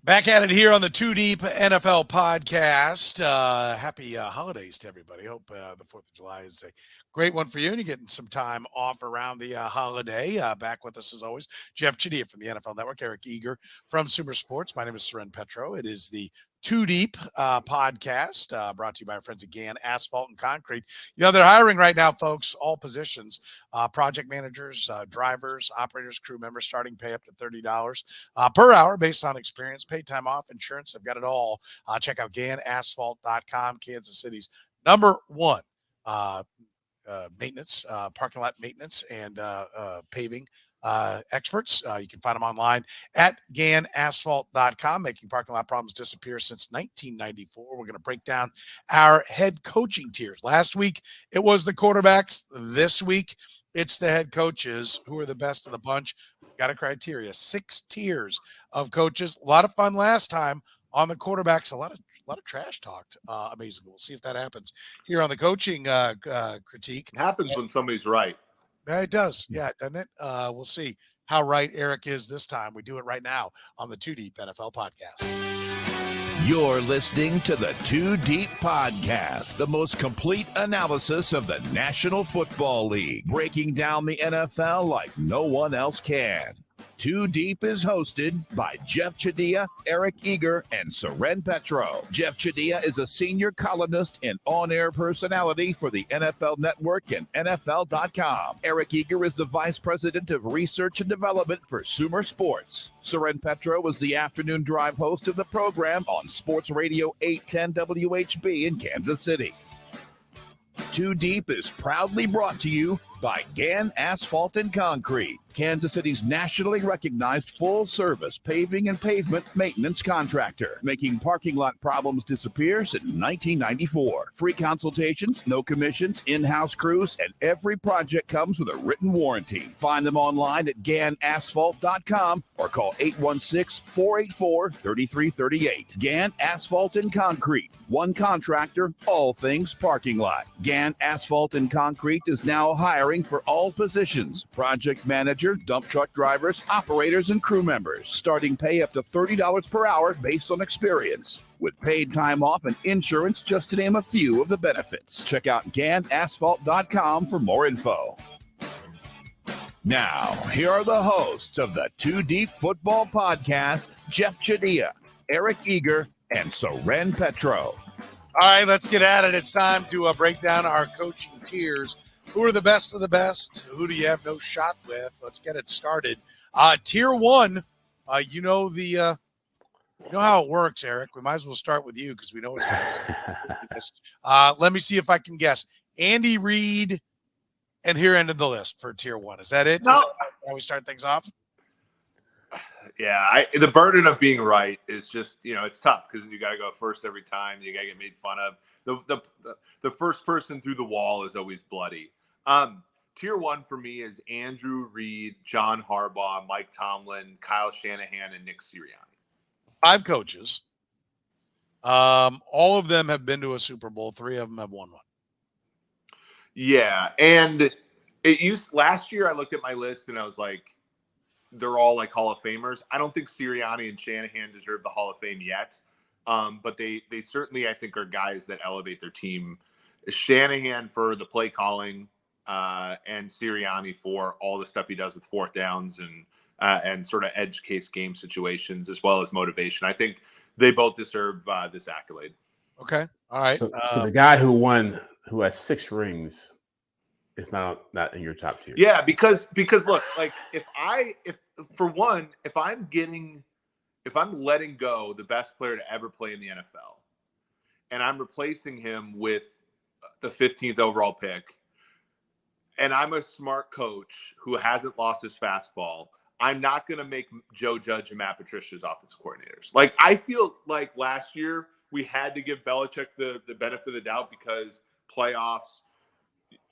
Back at it here on the Two Deep NFL podcast. Happy holidays to everybody. Hope the 4th of July is a great one for you and you're getting some time off around the holiday. Back with us as always, Jeff Chadiha from the NFL Network, Eric Eager from Super Sports. My name is Soren Petro. It is the Two Deep podcast brought to you by our friends at Gann Asphalt and Concrete. You know, they're hiring right now, folks, all positions, project managers, drivers, operators, crew members, starting pay up to $30 per hour based on experience, paid time off, insurance. They've got it all. Check out GannAsphalt.com, Kansas City's number one maintenance, parking lot maintenance and paving experts. You can find them online at GannAsphalt.com, making parking lot problems disappear since 1994. We're going to break down our head coaching tiers. Last week, it was the quarterbacks. This week, it's the head coaches who are the best of the bunch. Got a criteria, 6 tiers of coaches. A lot of fun last time on the quarterbacks. A lot of trash talked. Amazing. We'll see if that happens here on the coaching critique. It happens when somebody's right. It does. Yeah, doesn't it? We'll see how right Eric is this time. We do it right now on the Two Deep NFL podcast. You're listening to the Two Deep Podcast, the most complete analysis of the National Football League, breaking down the NFL like no one else can. Two Deep is hosted by Jeff Chadiha, Eric Eager, and Soren Petro. Jeff Chadiha is a senior columnist and on-air personality for the NFL Network and NFL.com. Eric Eager is the vice president of research and development for Sumer Sports. Soren Petro was the afternoon drive host of the program on Sports Radio 810 WHB in Kansas City. Two Deep is proudly brought to you by Gann Asphalt and Concrete, Kansas City's nationally recognized full-service paving and pavement maintenance contractor, making parking lot problems disappear since 1994. Free consultations, no commissions, in-house crews, and every project comes with a written warranty. Find them online at GannAsphalt.com or call 816-484-3338. Gann Asphalt and Concrete, one contractor, all things parking lot. Gann Asphalt and Concrete is now hiring for all positions: project manager, dump truck drivers, operators, and crew members. Starting pay up to $30 per hour based on experience, with paid time off and insurance, just to name a few of the benefits. Check out GannAsphalt.com for more info. Now, here are the hosts of the Two Deep Football Podcast, Jeff Chadiha, Eric Eager, and Soren Petro. All right, let's get at it. It's time to break down our coaching tiers. Who are the best of the best? Who do you have no shot with? Let's get it started. Tier 1, you know how it works, Eric. We might as well start with you because we know it's going to be. Let me see if I can guess. Andy Reid, and here ended the list for tier 1. Is that it? No. How we start things off? Yeah, the burden of being right is just, it's tough because you got to go first every time. You got to get made fun of. The first person through the wall is always bloody. Tier 1 for me is Andrew Reid, John Harbaugh, Mike Tomlin, Kyle Shanahan, and Nick Sirianni. 5 coaches. All of them have been to a Super Bowl. 3 of them have won one. Yeah, and last year I looked at my list and I was like, they're all like Hall of Famers. I don't think Sirianni and Shanahan deserve the Hall of Fame yet, but they certainly, I think, are guys that elevate their team. Shanahan for the play calling, and Sirianni for all the stuff he does with fourth downs and sort of edge case game situations, as well as motivation. I think they both deserve this accolade. Okay. All right. So the guy who has 6 rings is not in your top tier. Yeah, because look, like if I'm letting go the best player to ever play in the NFL, and I'm replacing him with the 15th overall pick, and I'm a smart coach who hasn't lost his fastball, I'm not going to make Joe Judge and Matt Patricia's offensive coordinators. Like, I feel like last year we had to give Belichick the benefit of the doubt because playoffs,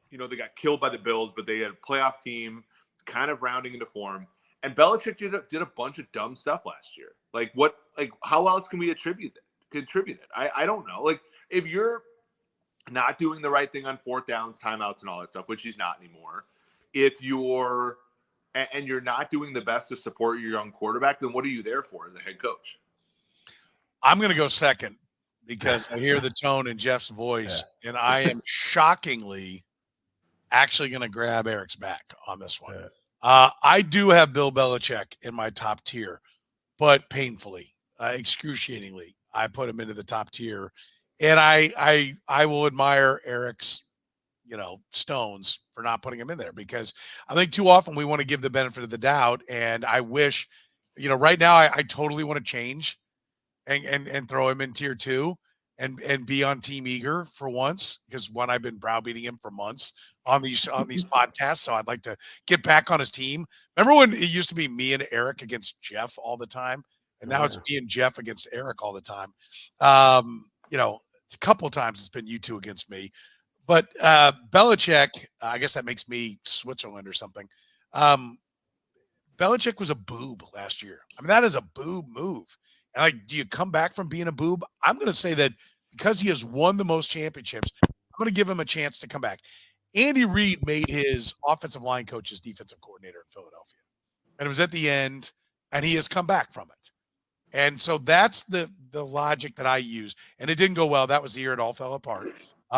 they got killed by the Bills, but they had a playoff team kind of rounding into form. And Belichick did a bunch of dumb stuff last year. How else can we contribute it? I don't know. Like, if you're not doing the right thing on fourth downs, timeouts, and all that stuff, which he's not anymore, if you're not doing the best to support your young quarterback, then what are you there for as a head coach? I'm going to go second because I hear the tone in Jeff's voice, and I am shockingly actually going to grab Eric's back on this one. I do have Bill Belichick in my top tier, but painfully, excruciatingly, I put him into the top tier, and I will admire Eric's stones for not putting him in there, because I think too often we want to give the benefit of the doubt, and I wish, right now I totally want to change and throw him in tier 2 and be on Team Eager for once, because I've been browbeating him for months on these podcasts, so I'd like to get back on his team. Remember when it used to be me and Eric against Jeff all the time, and now it's me and Jeff against Eric all the time. A couple of times it's been you two against me, but Belichick, I guess that makes me Switzerland or something. Belichick was a boob last year. I mean, that is a boob move. And do you come back from being a boob? I'm going to say that because he has won the most championships, I'm going to give him a chance to come back. Andy Reid made his offensive line coach his defensive coordinator in Philadelphia. And it was at the end, and he has come back from it. And so that's the logic that I use. And it didn't go well. That was the year it all fell apart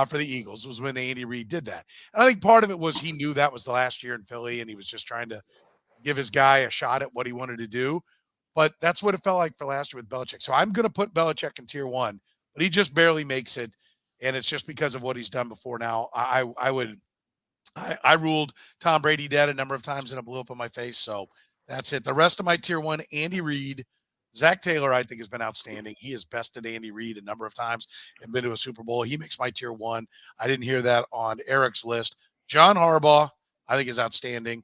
for the Eagles, was when Andy Reid did that. And I think part of it was he knew that was the last year in Philly, and he was just trying to give his guy a shot at what he wanted to do. But that's what it felt like for last year with Belichick. So I'm going to put Belichick in tier 1, but he just barely makes it, and it's just because of what he's done before now. I ruled Tom Brady dead a number of times, and it blew up in my face, so that's it. The rest of my tier 1, Andy Reid. Zach Taylor, I think, has been outstanding. He has bested Andy Reid a number of times and been to a Super Bowl. He makes my tier 1. I didn't hear that on Eric's list. John Harbaugh, I think, is outstanding.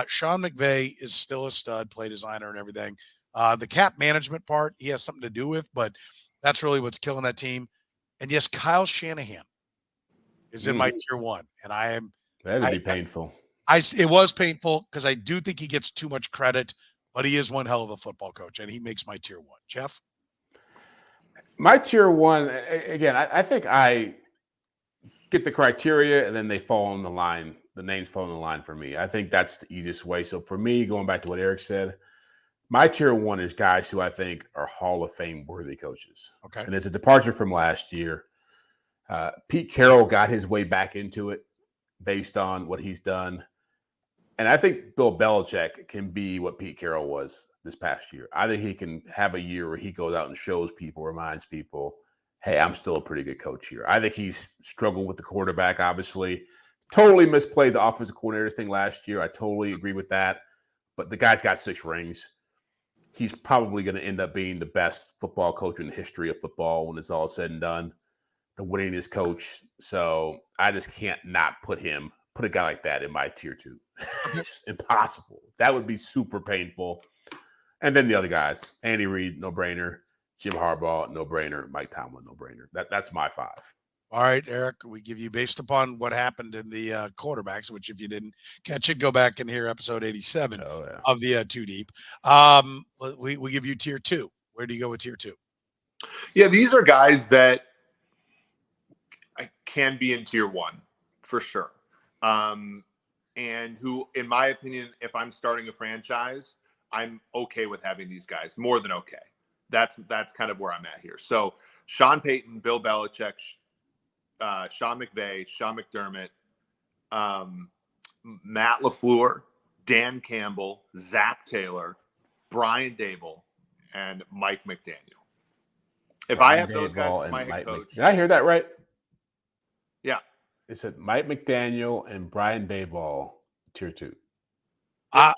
Sean McVay is still a stud, play designer and everything. The cap management part, he has something to do with, but that's really what's killing that team. And yes, Kyle Shanahan is in my tier 1. And that'd be painful. It was painful because I do think he gets too much credit, but he is one hell of a football coach, and he makes my tier 1. Jeff? My tier 1, again, I think I get the criteria, and then they fall on the line. The names fall on the line for me. I think that's the easiest way. So for me, going back to what Eric said, my tier 1 is guys who I think are Hall of Fame worthy coaches. Okay. And it's a departure from last year. Pete Carroll got his way back into it based on what he's done. And I think Bill Belichick can be what Pete Carroll was this past year. I think he can have a year where he goes out and shows people, reminds people, hey, I'm still a pretty good coach here. I think he's struggled with the quarterback, obviously. Totally misplayed the offensive coordinator thing last year. I totally agree with that. But the guy's got 6 rings. He's probably going to end up being the best football coach in the history of football when it's all said and done, the winningest coach. So I just can't not put a guy like that in my tier 2. It's just impossible. That would be super painful. And then the other guys, Andy Reid, no-brainer. Jim Harbaugh, no-brainer. Mike Tomlin, no-brainer. That's my 5. All right, Eric, we give you, based upon what happened in the quarterbacks, which if you didn't catch it, go back and hear episode 87 of the Too Deep. We give you tier 2. Where do you go with tier 2? Yeah, these are guys that I can be in tier 1 for sure. And who, in my opinion, if I'm starting a franchise, I'm okay with having these guys, more than okay. That's kind of where I'm at here. So Sean Payton, Bill Belichick, Sean McVay, Sean McDermott, Matt LaFleur, Dan Campbell, Zach Taylor, Brian Dable, and Mike McDaniel. If I have those guys as my head coach. Did I hear that right? Yeah. It said Mike McDaniel and Brian Daboll, tier 2. I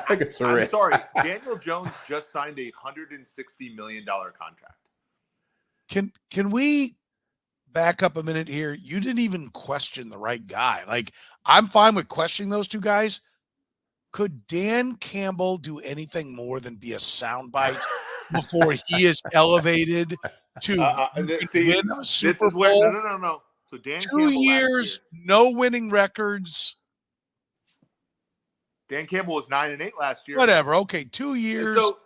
think it's I'm sorry. Daniel Jones just signed a $160 million contract. Can we back up a minute here? You didn't even question the right guy. Like, I'm fine with questioning those two guys. Could Dan Campbell do anything more than be a soundbite before he is elevated to win a Super Bowl? No. So Dan 2 Campbell years, no winning records. Dan Campbell was 9-8 last year. Whatever. Okay, 2 years. So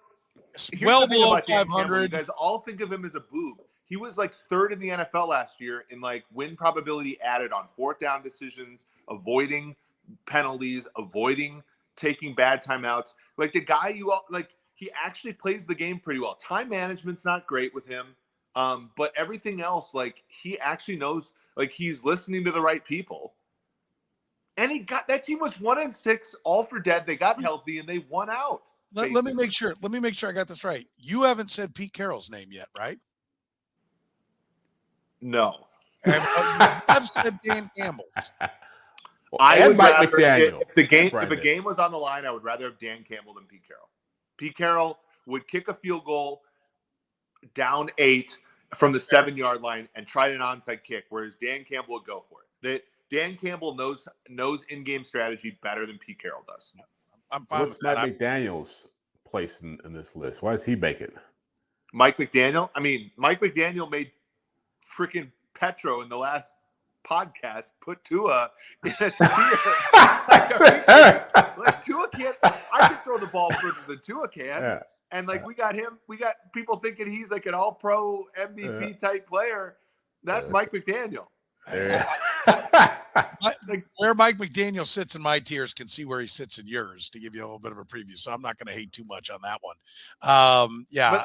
well below 500. You guys all think of him as a boob. He was like 3rd in the NFL last year in like win probability added on 4th down decisions, avoiding penalties, avoiding taking bad timeouts. Like the guy he actually plays the game pretty well. Time management's not great with him, but everything else, like he actually knows, like he's listening to the right people. And that team was 1-6, all for dead. They got healthy and they won out. Let me make sure. Let me make sure I got this right. You haven't said Pete Carroll's name yet, right? No. You have said Dan Campbell's. I would Mike rather, McDaniel. if the game was on the line, I would rather have Dan Campbell than Pete Carroll. Pete Carroll would kick a field goal down 8 from the 7-yard line and try an onside kick, whereas Dan Campbell would go for it. Dan Campbell knows in-game strategy better than Pete Carroll does. I'm fine What's with that. Mike McDaniel's place in this list? Why is he making it? Mike McDaniel? I mean, Mike McDaniel made freaking Petro in the last podcast put Tua in a tier. Like Tua can't. I can throw the ball further than Tua can. Yeah. And like we got people thinking he's like an all-pro MVP type player. That's Mike McDaniel. Like where Mike McDaniel sits in my tiers can see where he sits in yours to give you a little bit of a preview. So I'm not going to hate too much on that one. But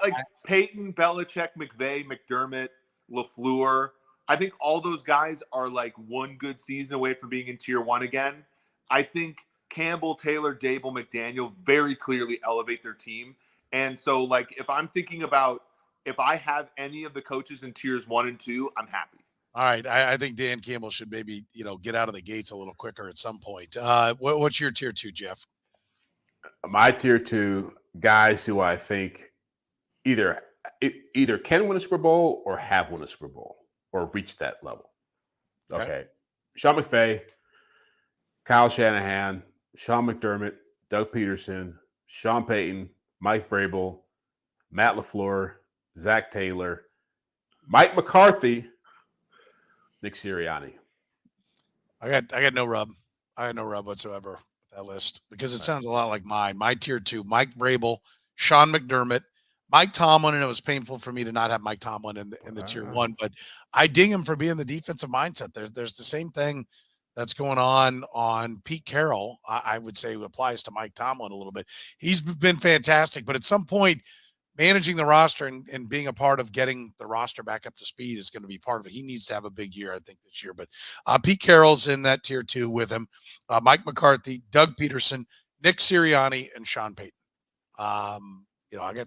like Peyton, Belichick, McVay, McDermott, LaFleur, I think all those guys are like one good season away from being in tier 1 again. I think Campbell, Taylor, Dable, McDaniel very clearly elevate their team. And so like if I'm thinking about if I have any of the coaches in tiers 1 and 2, I'm happy. All right. I think Dan Campbell should maybe, get out of the gates a little quicker at some point. What's your tier 2, Jeff? My tier 2 guys who I think either can win a Super Bowl or have won a Super Bowl or reach that level. Okay. Sean McVay, Kyle Shanahan, Sean McDermott, Doug Peterson, Sean Payton, Mike Vrabel, Matt LaFleur, Zach Taylor, Mike McCarthy, Nick Sirianni. I got no rub. I had no rub whatsoever with that list because it sounds a lot like mine. My tier 2, Mike Vrabel, Sean McDermott, Mike Tomlin, and it was painful for me to not have Mike Tomlin in the tier 1, but I ding him for being the defensive mindset. There's the same thing that's going on Pete Carroll. I would say applies to Mike Tomlin a little bit. He's been fantastic, but at some point, managing the roster and being a part of getting the roster back up to speed is going to be part of it. He needs to have a big year, I think, this year. But Pete Carroll's in that tier 2 with him. Mike McCarthy, Doug Peterson, Nick Sirianni, and Sean Payton.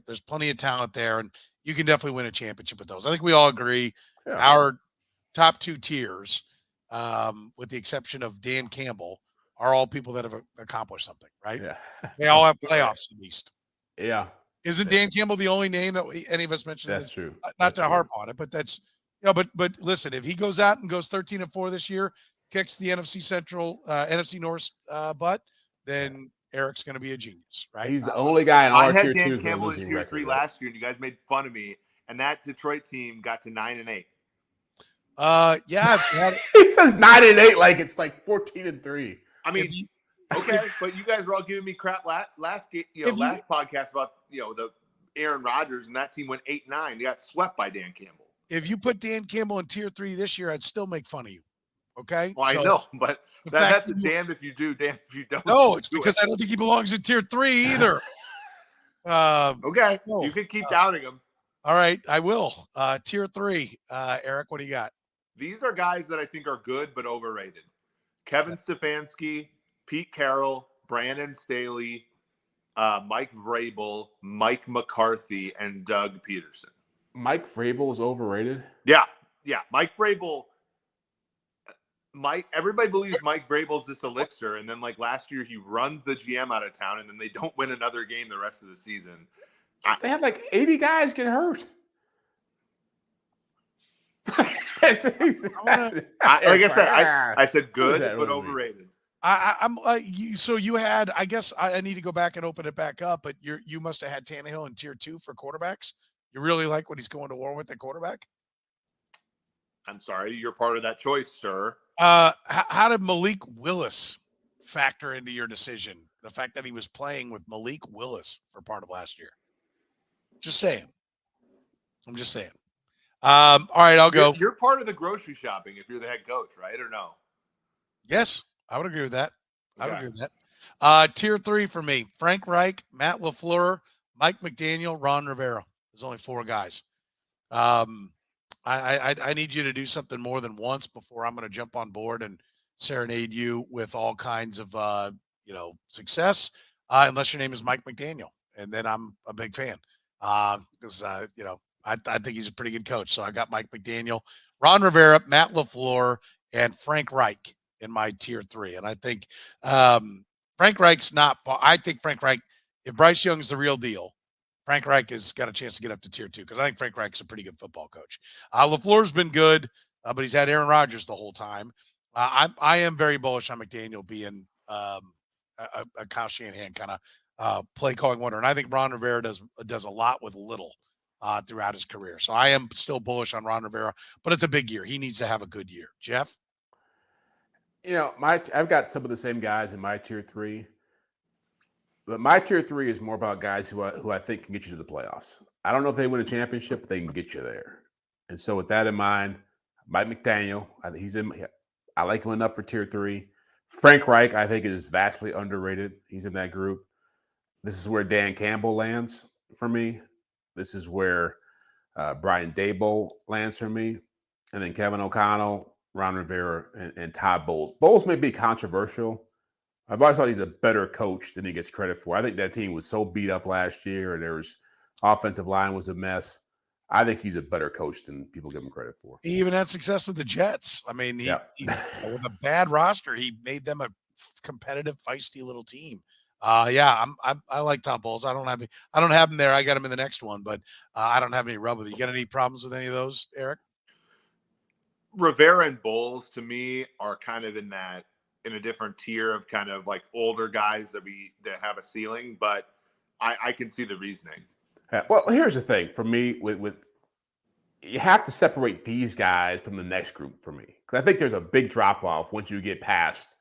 There's plenty of talent there, and you can definitely win a championship with those. I think we all agree our top 2 tiers, with the exception of Dan Campbell, are all people that have accomplished something, right? Yeah. They all have playoffs at least. Yeah. Isn't Dan Campbell the only name that any of us mentioned? That's true. Not to harp on it, but that's, but listen, if he goes out and goes 13-4 this year, kicks the NFC Central, NFC North butt, then Eric's going to be a genius, right? He's the only guy in our tier 2. I had Dan Campbell in tier 3 last year, and you guys made fun of me, and that Detroit team got to 9-8. Yeah. He says 9-8 like it's like 14-3. I mean, okay, but you guys were all giving me crap last podcast about the Aaron Rodgers, and that team went 8-9. They got swept by Dan Campbell. If you put Dan Campbell in tier 3 this year, I'd still make fun of you. Okay. Well, I know, but that's a damned if you do, damned if you don't. No, it's because I don't think he belongs in tier 3 either. Okay, you can keep doubting him. All right, I will. Tier 3, Eric, what do you got? These are guys that I think are good but overrated. Kevin Stefanski, Pete Carroll, Brandon Staley, Mike Vrabel, Mike McCarthy, and Doug Peterson. Mike Vrabel is overrated? Yeah. Mike Vrabel. Everybody believes Mike Vrabel's this elixir, and then like last year he runs the GM out of town, and then they don't win another game the rest of the season. They had like 80 guys get hurt. I said good but overrated. I'm so you had, I guess I need to go back and open it back up, but you must have had Tannehill in tier 2 for quarterbacks. You really like what he's going to war with at quarterback? I'm sorry, you're part of that choice, sir. How did Malik Willis factor into your decision? The fact that he was playing with Malik Willis for part of last year. Just saying. I'm just saying. All right, I'll go. You're part of the grocery shopping if you're the head coach, right? Or no? Yes, I would agree with that. I would agree with that. Tier 3 for me: Frank Reich, Matt LaFleur, Mike McDaniel, Ron Rivera. There's only 4 guys. I need you to do something more than once before I'm going to jump on board and serenade you with all kinds of success, unless your name is Mike McDaniel, and then I'm a big fan because I think he's a pretty good coach. So I got Mike McDaniel, Ron Rivera, Matt LaFleur, and Frank Reich in my tier 3. And I think Frank Reich's not. I think Frank Reich, if Bryce Young is the real deal, Frank Reich has got a chance to get up to tier 2 because I think Frank Reich's a pretty good football coach. LaFleur's been good, but he's had Aaron Rodgers the whole time. I am very bullish on McDaniel being a Kyle Shanahan kind of play calling wonder, and I think Ron Rivera does a lot with little throughout his career. So I am still bullish on Ron Rivera, but it's a big year. He needs to have a good year. Jeff, I've got some of the same guys in my tier 3. But my tier 3 is more about guys who I think can get you to the playoffs. I don't know if they win a championship, but they can get you there. And so with that in mind, Mike McDaniel, I like him enough for tier 3. Frank Reich, I think, is vastly underrated. He's in that group. This is where Dan Campbell lands for me. This is where Brian Daboll lands for me. And then Kevin O'Connell, Ron Rivera, and Todd Bowles. Bowles may be controversial. I've always thought he's a better coach than he gets credit for. I think that team was so beat up last year, and their offensive line was a mess. I think he's a better coach than people give him credit for. He even had success with the Jets. I mean, he with a bad roster, he made them a competitive, feisty little team. I like Todd Bowles. I don't have him there. I got him in the next one, but I don't have any rub with it. You got any problems with any of those, Eric? Rivera and Bowles to me are kind of in a different tier of kind of like older guys that have a ceiling, but I can see the reasoning. Well, here's the thing for me with you have to separate these guys from the next group for me, because I think there's a big drop off once you get past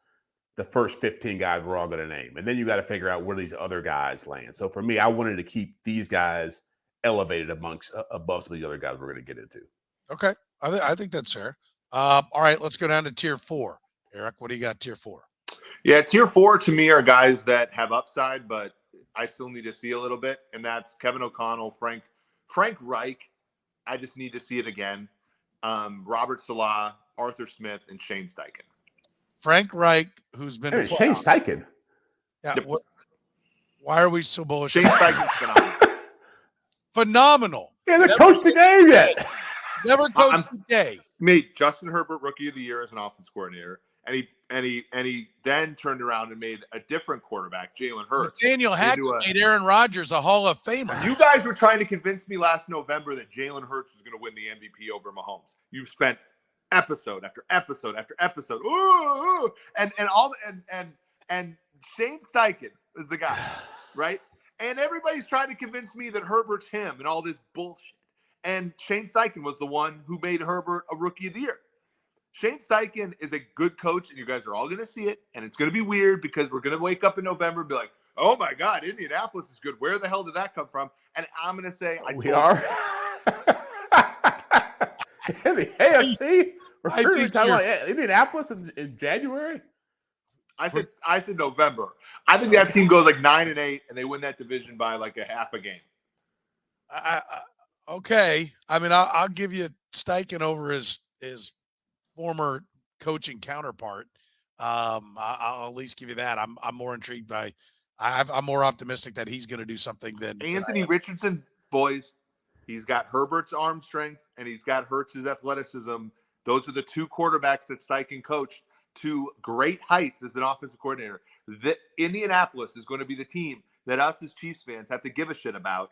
the first 15 guys we're all going to name, and then you got to figure out where these other guys land. So for me, I wanted to keep these guys elevated above some of the other guys we're going to get into. Okay, I think that's fair. All right, let's go down to tier 4. Eric, what do you got tier 4? Yeah, tier 4 to me are guys that have upside, but I still need to see a little bit, and that's Kevin O'Connell, Frank Reich. I just need to see it again. Robert Salah, Arthur Smith, and Shane Steichen. Frank Reich, who's been Shane Steichen. Yeah. Yep. Why are we so bullish? Shane Steichen's phenomenal. Phenomenal. He hasn't coached the game yet. Never coached the day. Made Justin Herbert Rookie of the Year as an offense coordinator. And he then turned around and made a different quarterback, Jalen Hurts. Nathaniel Hackett made Aaron Rodgers a Hall of Famer. You guys were trying to convince me last November that Jalen Hurts was going to win the MVP over Mahomes. You've spent episode after episode after episode. Ooh, and Shane Steichen is the guy, right? And everybody's trying to convince me that Herbert's him and all this bullshit. And Shane Steichen was the one who made Herbert a Rookie of the Year. Shane Steichen is a good coach, and you guys are all going to see it, and it's going to be weird because we're going to wake up in November and be like, oh, my God, Indianapolis is good. Where the hell did that come from? And I'm going to say we are. In the AFC? I think talking about Indianapolis in January? I said November. I think that team goes like 9-8, and they win that division by like a half a game. Okay. I mean, I'll give you Steichen over his former coaching counterpart. I'll at least give you that. I'm more intrigued by. I'm more optimistic that he's going to do something than Anthony Richardson. Boys, he's got Herbert's arm strength and he's got Hurts' athleticism. Those are the two quarterbacks that Steichen coached to great heights as an offensive coordinator. That Indianapolis is going to be the team that us as Chiefs fans have to give a shit about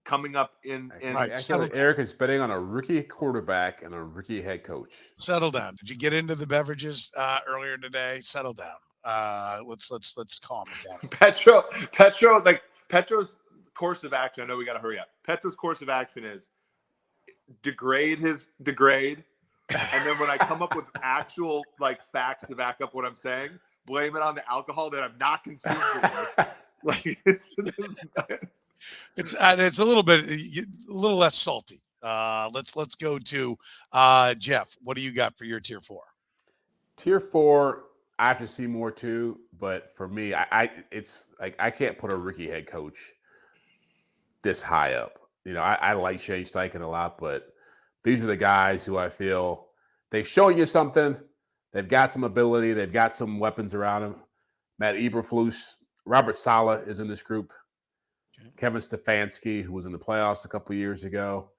coming up in Eric is betting on a rookie quarterback and a rookie head coach. Settle down. Did you get into the beverages earlier today? Settle down. Let's calm it down. Petro's course of action. I know we got to hurry up. Petro's course of action is degrade, and then when I come up with actual like facts to back up what I'm saying, blame it on the alcohol that I'm not consuming. Like it's a little less salty. Let's go to Jeff. What do you got for your tier 4? Tier 4, I have to see more too, but for me, it's like I can't put a rookie head coach this high up. I like Shane Steichen a lot, but these are the guys who I feel they've shown you something. They've got some ability. They've got some weapons around them. Matt Eberflus, Robert Saleh is in this group. Okay. Kevin Stefanski, who was in the playoffs a couple of years ago.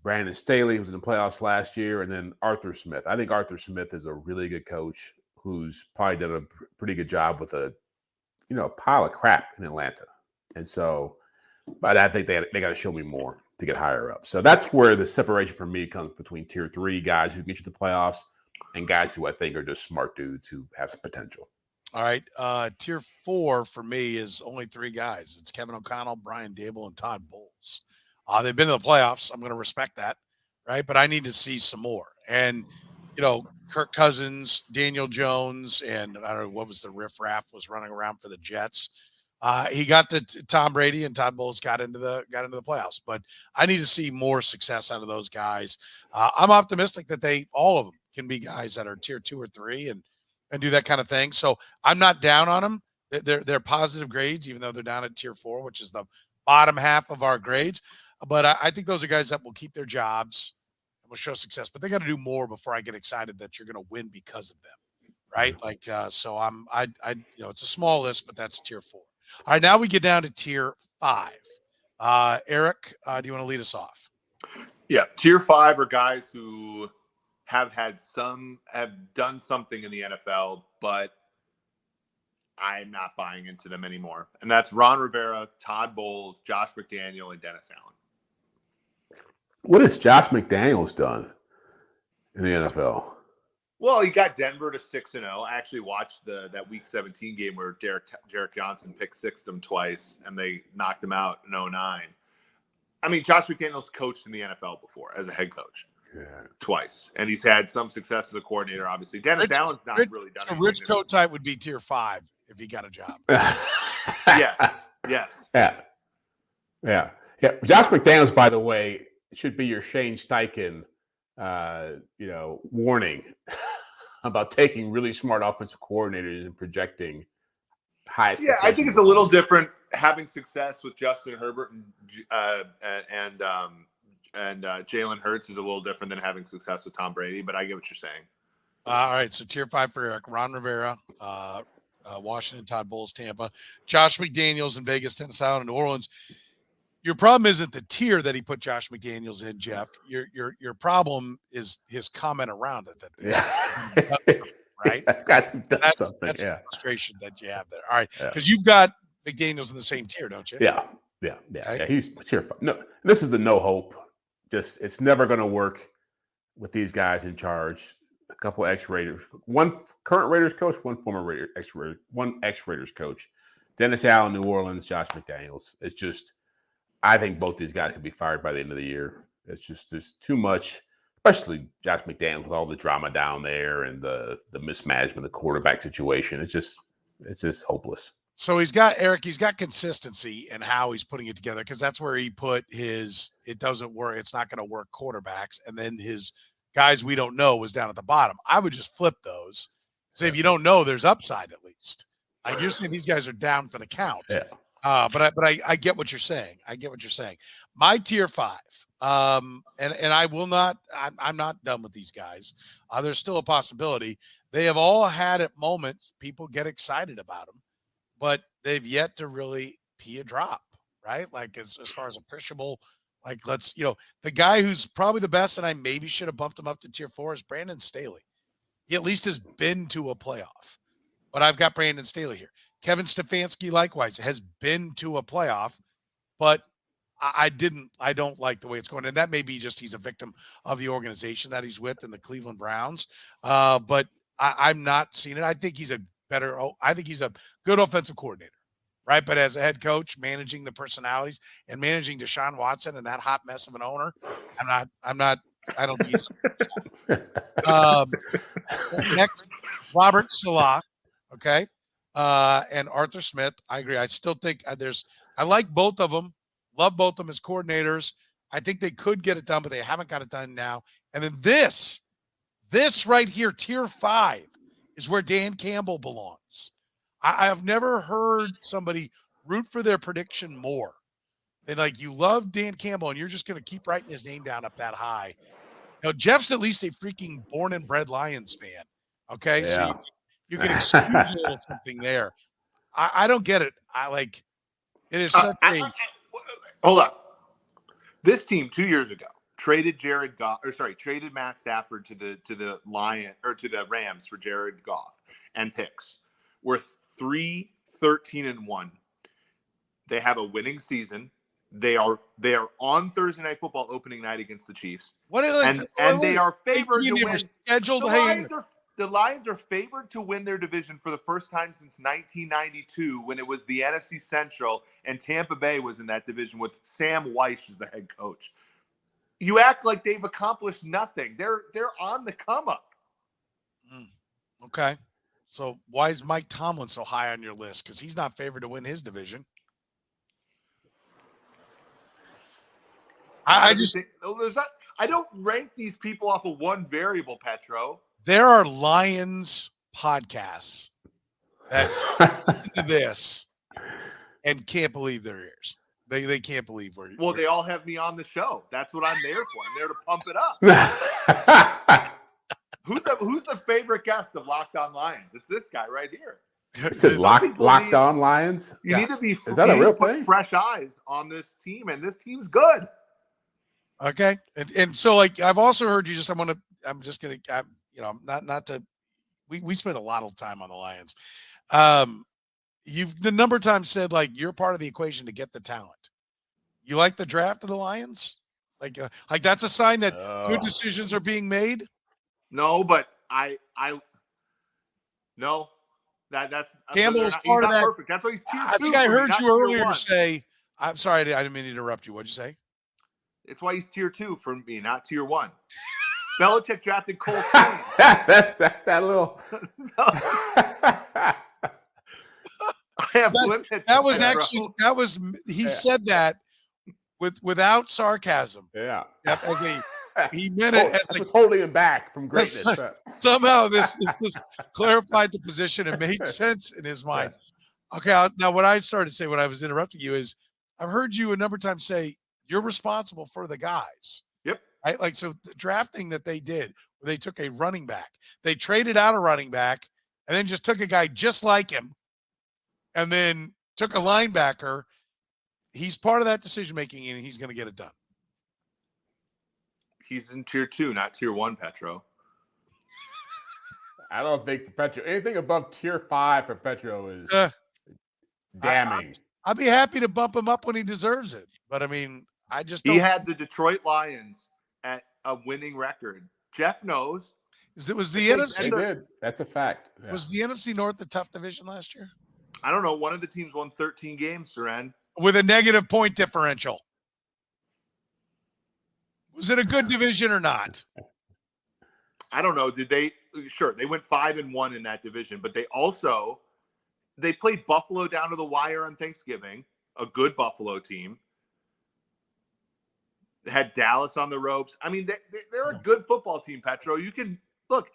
Brandon Staley, who was in the playoffs last year. And then Arthur Smith. I think Arthur Smith is a really good coach who's probably done a pretty good job with a pile of crap in Atlanta. And so, but I think they got to show me more to get higher up. So that's where the separation for me comes between tier 3 guys who get you to the playoffs and guys who I think are just smart dudes who have some potential. All right. Tier 4 for me is only 3 guys. It's Kevin O'Connell, Brian Dable, and Todd Bowles. They've been to the playoffs. I'm going to respect that, right? But I need to see some more. And, Kirk Cousins, Daniel Jones, and I don't know what was the riffraff was running around for the Jets. He got to Tom Brady, and Todd Bowles got into the playoffs. But I need to see more success out of those guys. I'm optimistic that all of them can be guys that are tier 2 or 3 and do that kind of thing. So I'm not down on them. They're positive grades, even though they're down at tier 4, which is the bottom half of our grades. But I think those are guys that will keep their jobs and will show success. But they got to do more before I get excited that you're going to win because of them, right? Like so, it's a small list, but that's tier 4. All right, now we get down to tier 5. Eric, do you want to lead us off? Yeah, tier 5 are guys who have done something in the NFL, but I'm not buying into them anymore. And that's Ron Rivera, Todd Bowles, Josh McDaniel, and Dennis Allen. What has Josh McDaniels done in the NFL? Well, he got Denver to 6-0. I actually watched that Week 17 game where Derek Johnson picked them twice, and they knocked him out in 2009. I mean, Josh McDaniels coached in the NFL before as a head coach. Yeah. Twice, and he's had some success as a coordinator. Obviously, Dennis Allen's not really done. So Rich Kotite would be tier 5 if he got a job. Yes. Yeah. Josh McDaniels, by the way, should be your Shane Steichen, warning about taking really smart offensive coordinators and projecting high. Yeah, I think it's a little different having success with Justin Herbert and Jalen Hurts is a little different than having success with Tom Brady, but I get what you're saying. All right, so tier 5 for Eric. Ron Rivera, Washington, Todd Bowles, Tampa. Josh McDaniels in Vegas, Dennis Allen in New Orleans. Your problem isn't the tier that he put Josh McDaniels in, Jeff. Your problem is his comment around it. Right? That's the frustration that you have there. All right, because you've got McDaniels in the same tier, don't you? Yeah. He's tier 5. No, this is the no hope. Just it's never going to work with these guys in charge. A couple ex-Raiders, one current Raiders coach, one former ex-Raiders coach. Dennis Allen, New Orleans, Josh McDaniels. It's just, I think both these guys could be fired by the end of the year. It's just there's too much, especially Josh McDaniels with all the drama down there and the mismanagement of the quarterback situation. It's just hopeless. So he's got consistency in how he's putting it together, because that's where he put his it doesn't work, it's not going to work quarterbacks, and then his guys we don't know was down at the bottom. I would just flip those. Say if you don't know, there's upside at least. Like you're saying these guys are down for the count. Yeah. But I get what you're saying. My tier 5, and I will not. I'm not done with these guys. There's still a possibility. They have all had at moments people get excited about them, but they've yet to really pee a drop, right? Like as far as appreciable. Like the guy who's probably the best, and I maybe should have bumped him up to tier 4 is Brandon Staley. He at least has been to a playoff, but I've got Brandon Staley here. Kevin Stefanski likewise has been to a playoff, but I don't like the way it's going. And that may be just he's a victim of the organization that he's with in the Cleveland Browns. But I'm not seeing it. I think he's a good offensive coordinator, right? But as a head coach, managing the personalities and managing Deshaun Watson and that hot mess of an owner, I don't think he's next, Robert Saleh, okay? And Arthur Smith. I agree. I still think I like both of them. Love both of them as coordinators. I think they could get it done, but they haven't got it done now. And then this right here, tier 5, is where Dan Campbell belongs. I have never heard somebody root for their prediction more and like you love Dan Campbell, and you're just going to keep writing his name down up that high. You know, Jeff's at least a freaking born and bred Lions fan. Okay, so Yeah. you can excuse a little something there. I don't get it. I like it is such a hold on. This team 2 years ago traded traded Matt Stafford to the Rams for Jared Goff and picks. We're 3-13-1. They have a winning season. They are on Thursday Night Football opening night against the Chiefs. And they are favored to win. Scheduled The Lions are favored to win their division for the first time since 1992, when it was the NFC Central and Tampa Bay was in that division with Sam Weiss as the head coach. You act like they've accomplished nothing. They're on the come up. Okay. So why is Mike Tomlin so high on your list? Because he's not favored to win his division. I don't rank these people off of one variable, Petro. There are Lions podcasts that listen to this and can't believe their ears. They can't believe where. Well, they all have me on the show. That's what I'm there for. I'm there to pump it up. Who's the favorite guest of Locked On Lions? It's this guy right here. It said Locked On Lions. You need to be. Is that a real thing? Fresh eyes on this team, and this team's good. Okay, and so like I've also heard you just. We spent a lot of time on the Lions. You've the number of times said like you're part of the equation to get the talent. You like the draft of the Lions? Like that's a sign that good decisions are being made. No, but no. That's Campbell was part of that. Perfect. That's why he's tier 2. I think I heard you earlier say. I'm sorry, I didn't mean to interrupt you. What'd you say? It's why he's tier 2 for me, not tier 1. Belichick drafted Cole Kane. that's that little. I have limits. He said that without sarcasm. Yeah. He meant it as was holding him back from greatness. Somehow this clarified the position and made sense in his mind. Yeah. Okay. Now what I started to say when I was interrupting you is I've heard you a number of times say you're responsible for the guys. Yep. Right? Like, so the drafting that they did, where they took a running back, they traded out a running back and then just took a guy just like him and then took a linebacker. He's part of that decision-making and he's going to get it done. He's in tier 2, not tier 1, Petro. I don't think for Petro, anything above tier 5 for Petro is damning. I'd be happy to bump him up when he deserves it. But I mean, I just don't. He had the Detroit Lions at a winning record. Jeff knows. Was the NFC? They did. That's a fact. Yeah. Was the NFC North the tough division last year? I don't know. One of the teams won 13 games, Soren. With a negative point differential. Was it a good division or not? I don't know. Did they? Sure, they went 5-1 in that division, but they played Buffalo down to the wire on Thanksgiving. A good Buffalo team. They had Dallas on the ropes. I mean, they're a good football team, Petro. You can look,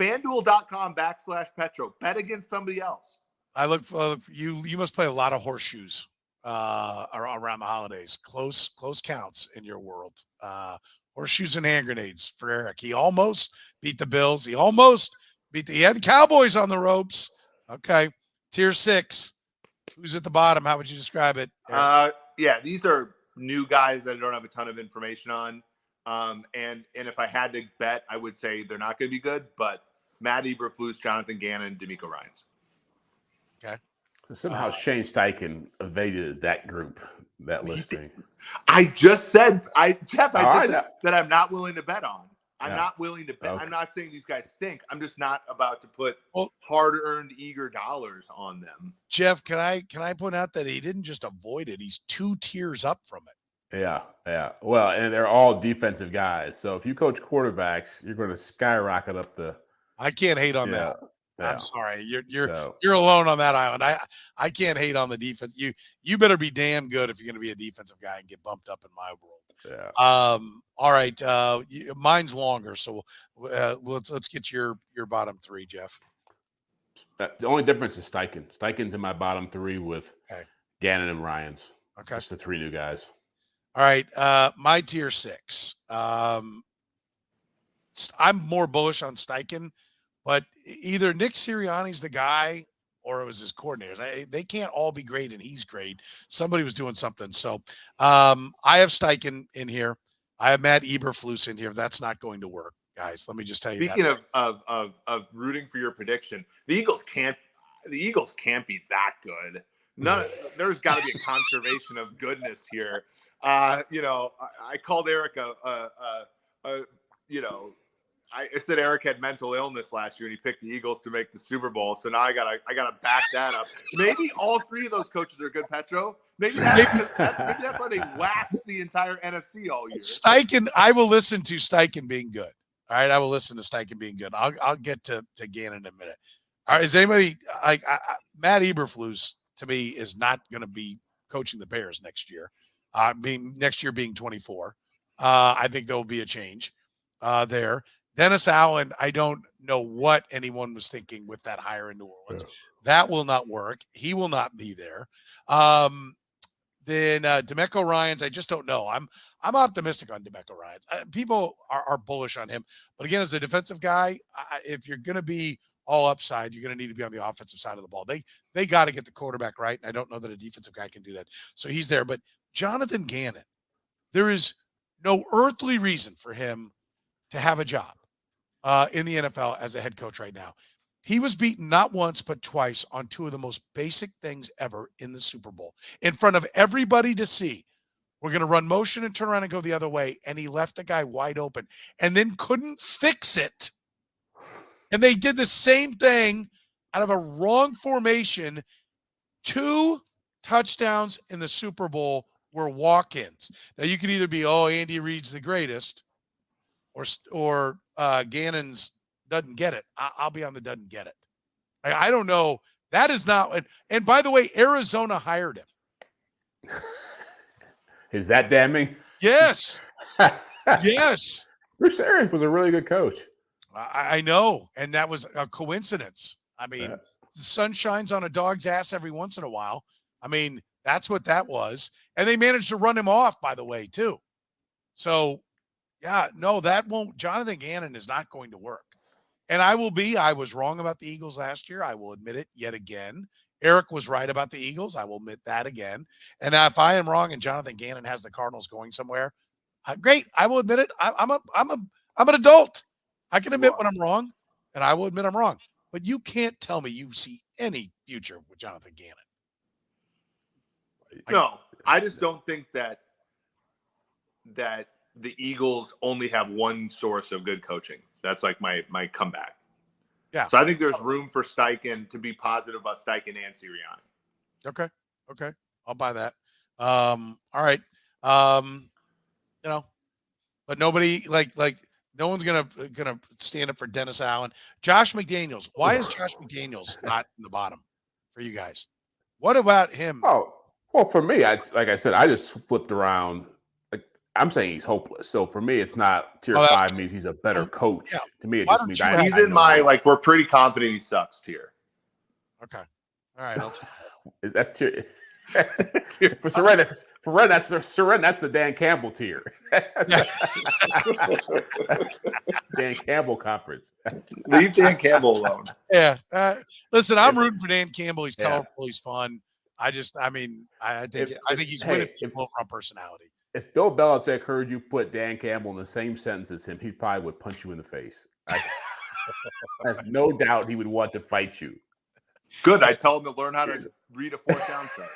FanDuel.com/Petro. Bet against somebody else. I look for you. You must play a lot of horseshoes around the holidays. Close counts in your world. Horseshoes and hand grenades for Eric. He almost beat the Bills. He almost he had the Cowboys on the ropes. Okay. Tier 6. Who's at the bottom? How would you describe it? Yeah, these are new guys that I don't have a ton of information on. And if I had to bet, I would say they're not going to be good, but Matt Eberflus, Jonathan Gannon, DeMeco Ryans. Okay. So somehow Shane Steichen evaded that group, that listing. I just said, Jeff, said that I'm not willing to bet on. I'm not willing to bet. Okay. I'm not saying these guys stink. I'm just not about to put hard-earned, eager dollars on them. Jeff, can I point out that he didn't just avoid it? He's 2 tiers up from it. Yeah. Well, and they're all defensive guys. So if you coach quarterbacks, you're going to skyrocket up the. I can't hate on that. Yeah. I'm sorry. You're alone on that island. I can't hate on the defense. You better be damn good if you're going to be a defensive guy and get bumped up in my world. Yeah. All right. Mine's longer, so let's get your bottom 3, Jeff. The only difference is Steichen. Steichen's in my bottom 3 with Gannon and Ryans. Okay. That's the 3 new guys. All right. My tier 6. I'm more bullish on Steichen, but either Nick Sirianni's the guy or it was his coordinators. They can't all be great and he's great. Somebody was doing something. So I have Steichen in here. I have Matt Eberflus in here. That's not going to work, guys. Let me just tell you Speaking that. of rooting for your prediction, the Eagles can't be that good. There's got to be a conservation of goodness here. I called Eric I said Eric had mental illness last year and he picked the Eagles to make the Super Bowl. So now I gotta back that up. Maybe all 3 of those coaches are good, Petro. Maybe that's why they waxed the entire NFC all year. Steichen, I will listen to Steichen being good. All right, I will listen to Steichen being good. I'll get to Gannon in a minute. All right, is anybody Matt Eberflus to me is not going to be coaching the Bears next year. Next year being 24. I think there will be a change there. Dennis Allen, I don't know what anyone was thinking with that hire in New Orleans. Yeah. That will not work. He will not be there. Then DeMeco Ryans, I just don't know. I'm optimistic on DeMeco Ryans. People are bullish on him. But again, as a defensive guy, if you're going to be all upside, you're going to need to be on the offensive side of the ball. They got to get the quarterback right, and I don't know that a defensive guy can do that. So he's there. But Jonathan Gannon, there is no earthly reason for him to have a job in the NFL as a head coach right now. He was beaten not once, but twice on 2 of the most basic things ever in the Super Bowl in front of everybody to see. We're going to run motion and turn around and go the other way. And he left the guy wide open and then couldn't fix it. And they did the same thing out of a wrong formation. 2 touchdowns in the Super Bowl were walk-ins. Now you could either be, Andy Reid's the greatest, or Gannon's doesn't get it. I'll be on the doesn't get it. I don't know. That is not. And by the way, Arizona hired him. Is that damning? Yes. Yes. Bruce Arians was a really good coach. I know. And that was a coincidence. I mean, the sun shines on a dog's ass every once in a while. I mean, that's what that was. And they managed to run him off, by the way, too. So, yeah, no, that won't. Jonathan Gannon is not going to work. And I was wrong about the Eagles last year. I will admit it yet again. Eric was right about the Eagles. I will admit that again. And if I am wrong and Jonathan Gannon has the Cardinals going somewhere, great. I will admit it. I'm an adult. I can admit when I'm wrong, and I will admit I'm wrong. But you can't tell me you see any future with Jonathan Gannon. No, I just don't think that the Eagles only have one source of good coaching. That's like my comeback. Yeah. So I think there's room for Steichen to be positive about Steichen and Sirianni. Okay. I'll buy that. All right. But nobody like no one's gonna stand up for Dennis Allen. Josh McDaniels. Why is Josh McDaniels not in the bottom for you guys? What about him? Oh, well, for me, like I said, I just flipped around. Like I'm saying he's hopeless. So for me, it's not tier 5 means he's a better coach. Yeah. To me, it just means he's in my we're pretty confident he sucks tier. Okay. All right. I'll that's tier. For Soren, that's the Dan Campbell tier. Dan Campbell conference. Leave Dan Campbell alone. Yeah. Listen, I'm rooting for Dan Campbell. He's colorful. He's fun. I think he's winning people on personality. If Bill Belichick heard you put Dan Campbell in the same sentence as him, he probably would punch you in the face. I have no doubt he would want to fight you. Good. I tell him to learn how to read a 4-down chart.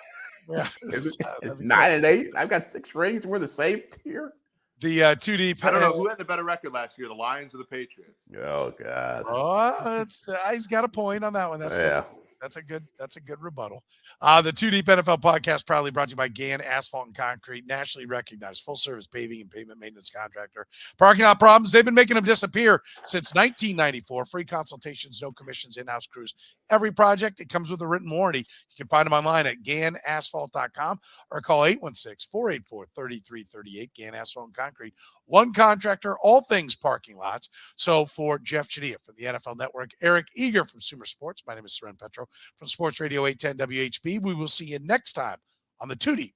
Yeah. It's 9 and 8. I've got 6 rings. We're the same tier. The 2 deep. I don't know who had the better record last year, the Lions or the Patriots. Oh God. Oh, he's got a point on that one. That's a good rebuttal. The 2 Deep NFL podcast proudly brought to you by Gann Asphalt and Concrete, nationally recognized full service paving and pavement maintenance contractor. Parking lot problems, they've been making them disappear since 1994. Free consultations, no commissions, in-house crews. Every project, it comes with a written warranty. You can find them online at GannAsphalt.com or call 816-484-3338. Gann Asphalt and Concrete. One contractor, all things parking lots. So for Jeff Chadiha from the NFL Network, Eric Eager from Sumer Sports, my name is Soren Petro from Sports Radio 810 WHB. We will see you next time on the 2 Deep